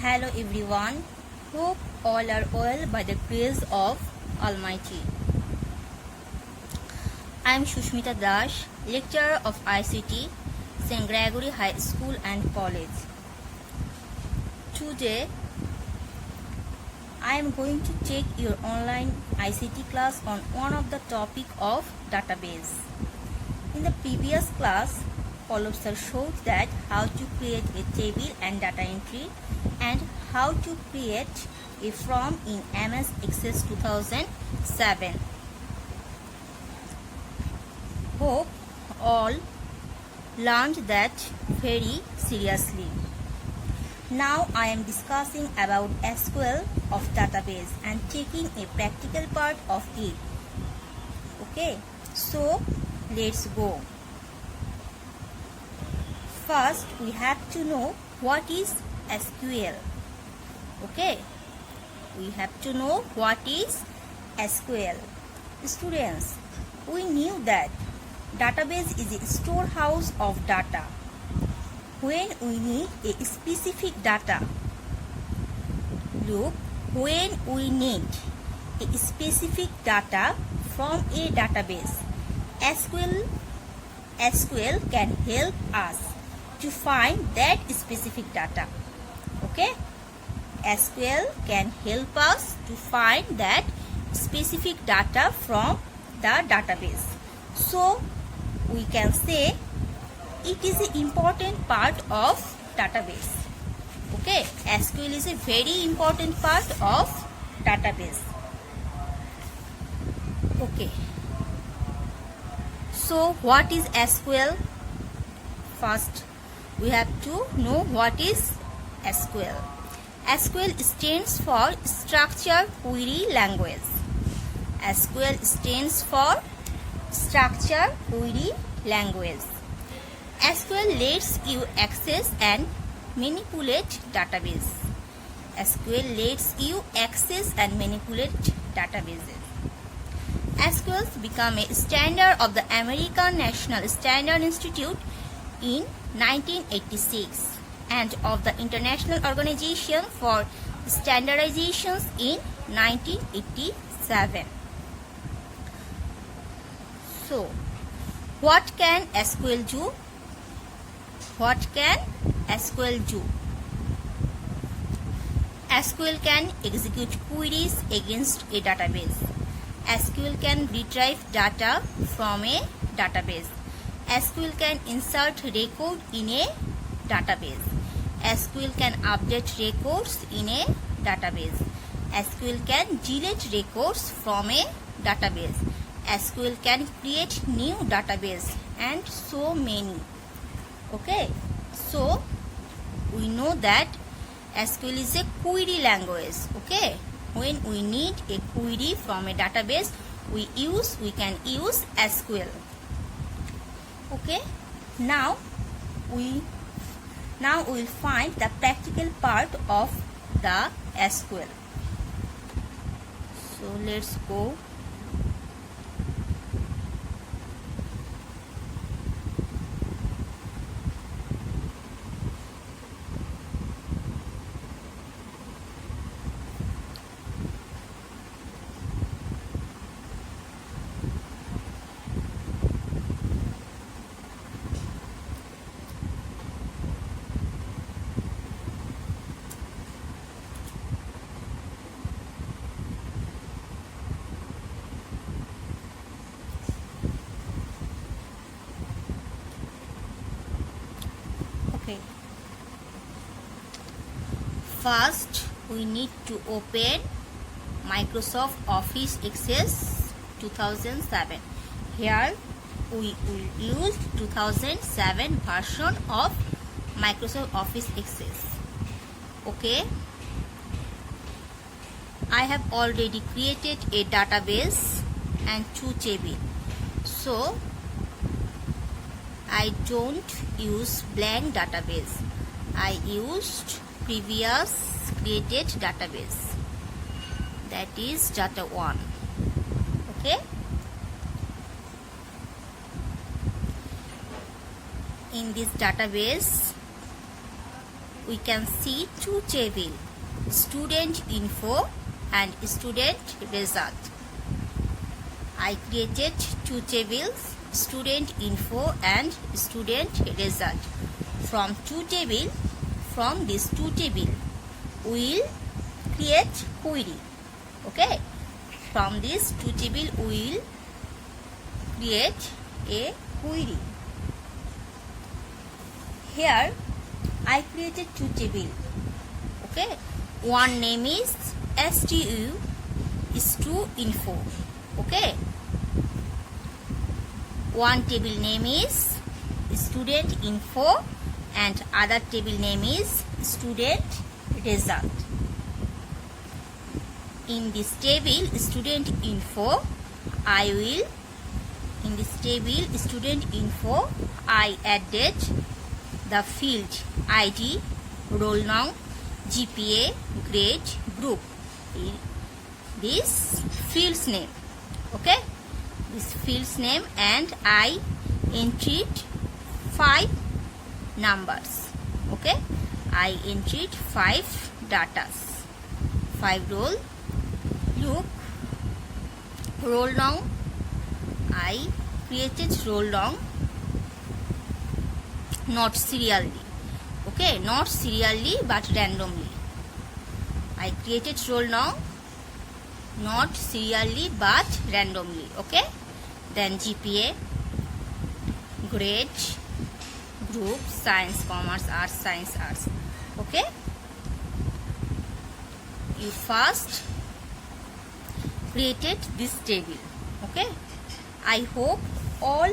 Hello everyone, hope all are well by the grace of Almighty. I am Shushmita Dash, lecturer of ICT, St. Gregory High School and College. Today, I am going to take your online ICT class on one of the topic of database. In the previous class, Pallab sir showed that how to create a table and data entry and how to create a form in MS Access 2007. Hope all learned that very seriously. Now I am discussing about SQL of database and taking a practical part of it. Okay, so let's go. First, we have to know what is SQL. Okay, we have to know what is SQL. Students, we knew that database is a storehouse of data. When we need a specific data, look, when we need a specific data from a database, SQL can help us to find that specific data. Okay, SQL can help us to find that specific data from the database. So we can say it is an important part of database. Okay, SQL is a very important part of database. Okay, so what is SQL? First, we have to know what is SQL. SQL stands for Structured Query Language. SQL stands for Structured Query Language. SQL lets you access and manipulate database. SQL lets you access and manipulate databases. SQL became a standard of the American National Standard Institute in 1986 and of the International Organization for Standardizations in 1987. So, what can SQL do? What can SQL do? SQL can execute queries against a database. SQL can retrieve data from a database. SQL can insert record in a database. SQL can update records in a database. SQL can delete records from a database. SQL can create new database and so many. Okay, so we know that SQL is a query language. Okay, when we need a query from a database, we can use SQL. Okay, now we will find the practical part of the SQL. So let's go. First, we need to open Microsoft Office Access 2007. Here, we will use 2007 version of Microsoft Office Access. Okay. I have already created a database and two tables. So, I don't use blank database. I used previous created database, that is data 1. Okay, in this database we can see two tables, student info and student result. I created two tables, student info and student result. From this two table, we will create query. Okay. From this two table, we will create a query. Here, I created two tables. Okay. One name is STU info. Okay. One table name is student info and other table name is student result. In this table student info, I added the field ID, roll number, GPA, grade, group. This field's name. Okay. This field's name, and I entered 5 numbers. Okay. I entered 5 datas. 5 roll. Look, roll number. I created roll number, not serially. Okay, not serially but randomly. I created roll number, not serially but randomly. Okay. Then GPA, grade, group, science, commerce, arts, science, arts. Okay. You first created this table. Okay. I hope all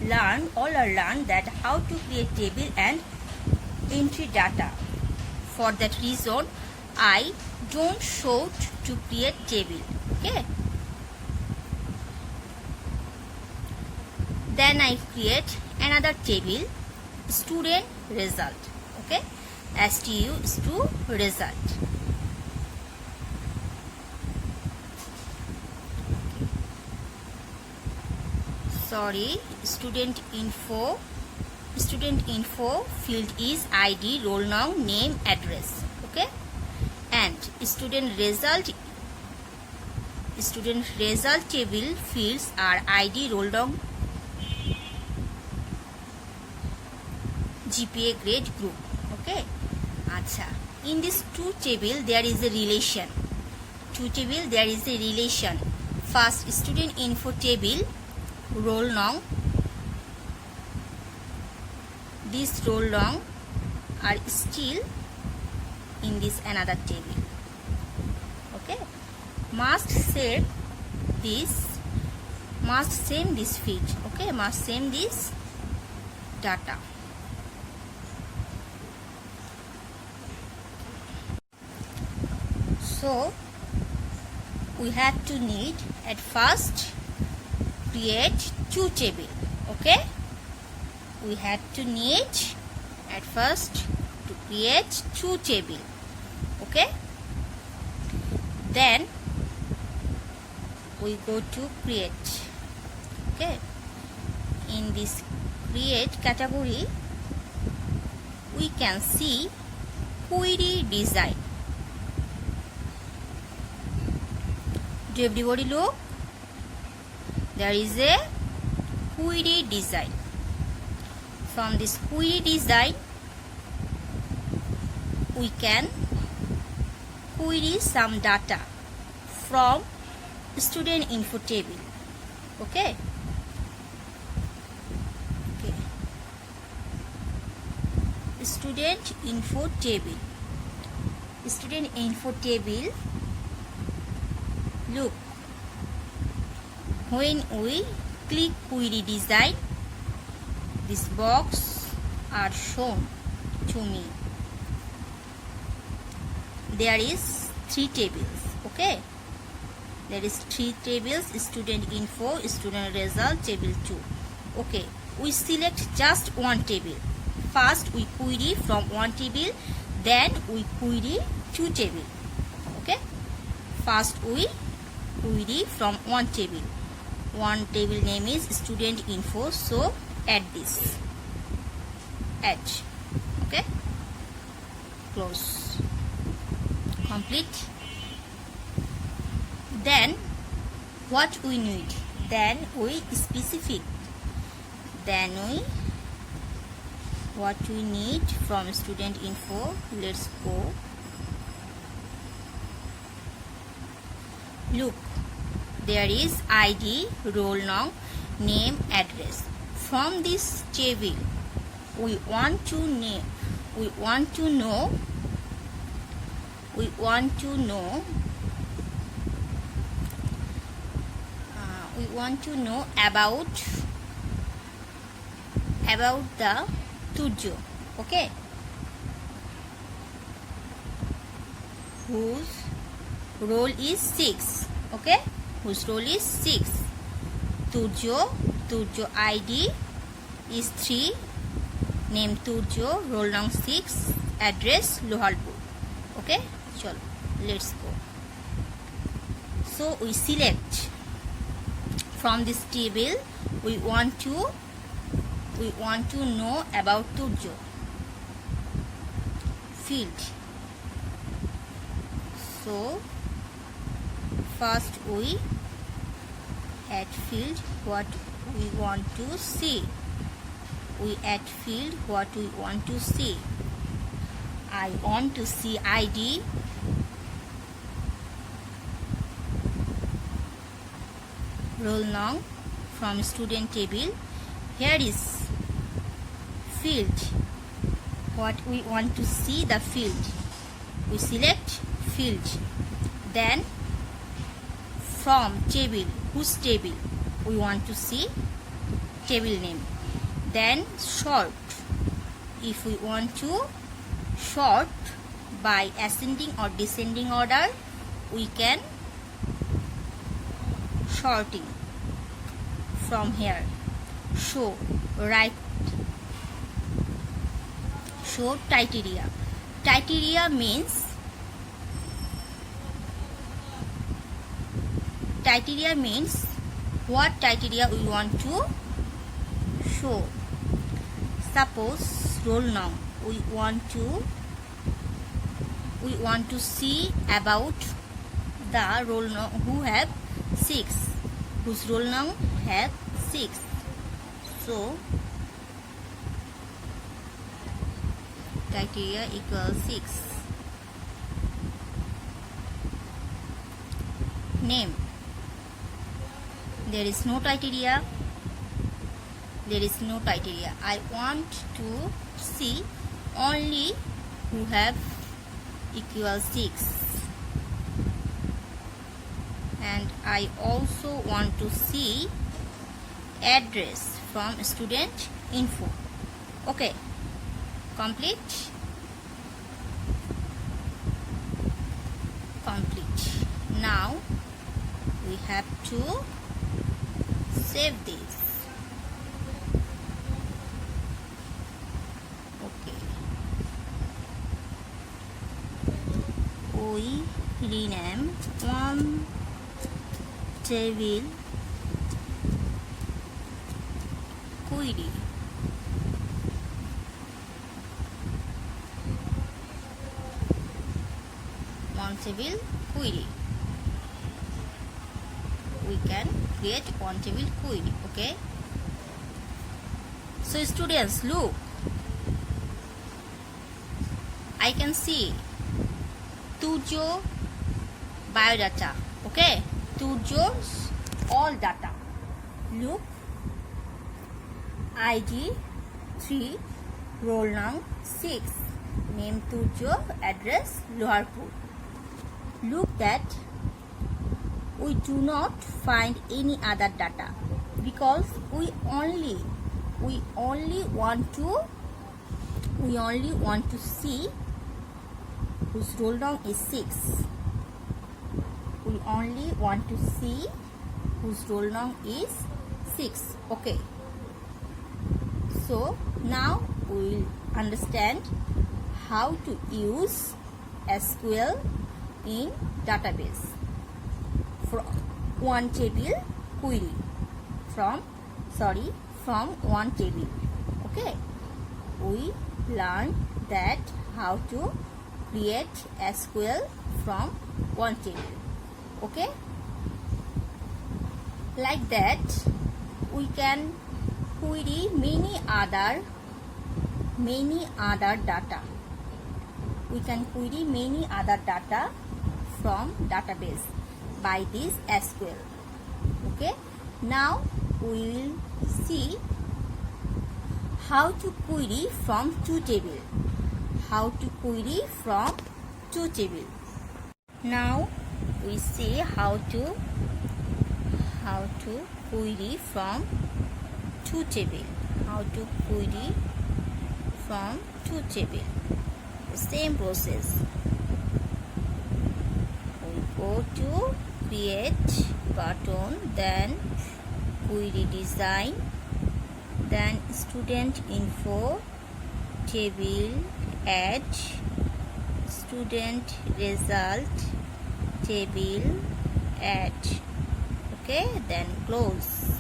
are learned that how to create table and entry data. For that reason, I don't show to create table. Okay. Then I create another table, student result. Okay. STU result. Sorry, student info field is ID, roll number, name, address. Okay. And student result table fields are ID, roll number, GPA, grade, group. Okay. Acha. In this two table there is a relation. First, student info table, roll number. This roll number are still in this another table. Okay. Must same this field. Okay. Must same this data. So we have to need at first create two table. Okay. We have to need at first to create two table. Okay. Then we go to create. Okay. In this create category, we can see query design. Do everybody look? There is a query design. From this query design, we can query some data from student info table. Okay. Student info table. Look, when we click query design, this box are shown to me. There is 3 tables. Okay. There is 3 tables, student info, student result, table 2. Okay. We select just one table. First we query from one table, then we query 2 table. Okay. First we query from one table. One table name is student info, so add this. Add. Okay. close. Complete. Then what we need? Then we specific. Then we what we need from student info. Let's go. Look, there is ID, roll number, name, address. From this table, we want to know about the Turjo, okay, whose roll is 6, okay, whose roll is 6. Turjo ID is 3, name Turjo, roll number 6, address Loharpur, okay. Chalo, let's go. So we select from this table. We want to know about Turjo. Field. So first we add field what we want to see. We add field what we want to see. I want to see ID, roll number from student table. Here is field. What we want to see the field. We select field. Then from table, whose table we want to see, table name. Then sort. If we want to sort by ascending or descending order, we can sorting from here. Show, right, show criteria. Criteria means what criteria we want to show. Suppose roll number. We want to see about the roll number who have 6, whose roll number have 6. So criteria equals 6. Name. There is no criteria. I want to see only who have equal 6. And I also want to see address from student info. Okay, complete. Now we have to save this. Okay, we rename one table query. One table query. We can create one table query. Okay. So students, look. I can see Turjo biodata. Okay. Turjo's all data. Look. ID 3, roll number 6, name Turjo, address Loharpur. Look that we do not find any other data because we only want to see whose roll number is 6. We only want to see whose roll number is 6. Okay. So now we will understand how to use SQL in database from one table query from one table. Okay, we learned that how to create SQL from one table. Okay, like that we can query many other data. We can query many other data from database by this SQL. Okay, now we will see how to query from two table. How to query from two table. Now we see how to query from two table. How to query from two table. The same process. We go to create button, then query design, then student info table, add student result table, add. Okay, then close.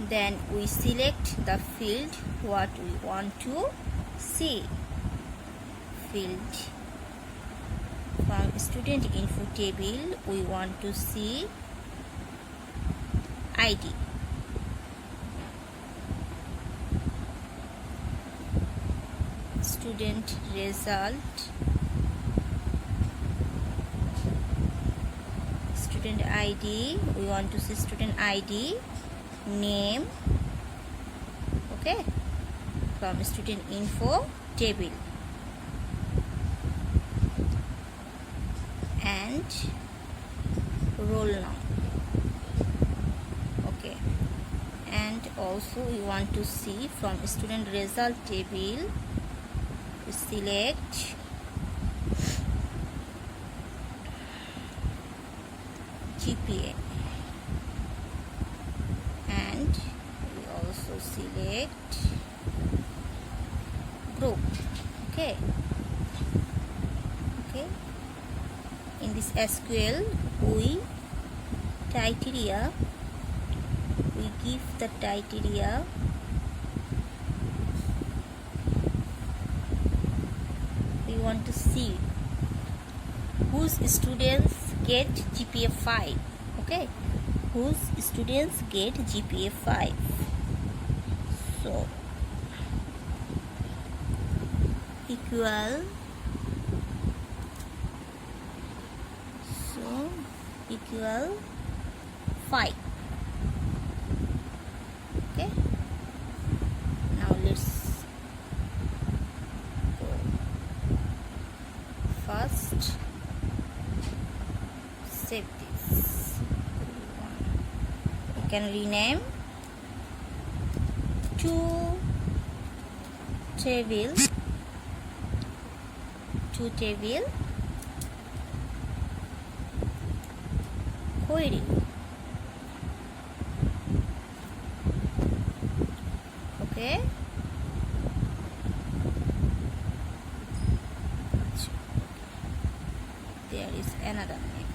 Then we select the field what we want to see. Field from student info table we want to see ID. Student result, student ID, we want to see student ID, name. Okay, from student info table, and roll number. Okay, and also we want to see from student result table, select GPA, and we also select group. Okay, in this SQL we criteria, we give the criteria we want to see whose students get GPA 5. Okay, whose students get GPA 5. So equal 5. Okay, now let's go. First save this. You can rename two table query. Okay, there is another name,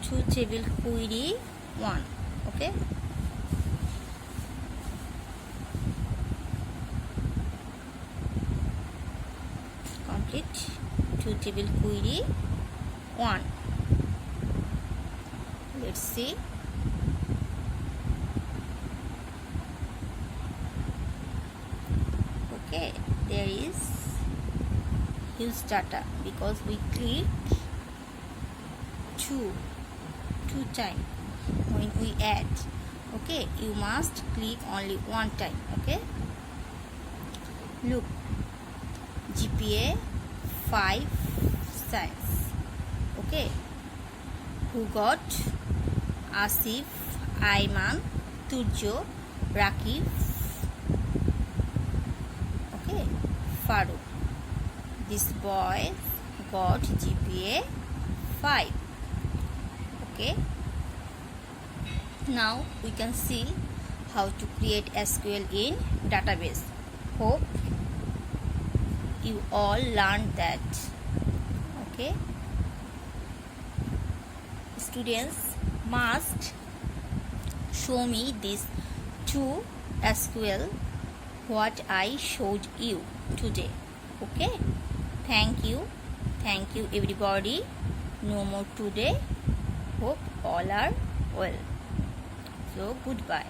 two table query 1. Okay, complete two table query 1. Let's see. Okay, there is huge data because we click two times when we add. Okay, you must click only one time. Okay, look, GPA 5 science. Okay, who got Asif, Ayman, Turjo, Rakib, okay, Farooq. This boy got GPA 5. Okay, now we can see how to create SQL in database. Hope you all learned that. Okay, students must show me these two SQL what I showed you. today. Okay, thank you everybody. No more today. Hope all are well. So goodbye.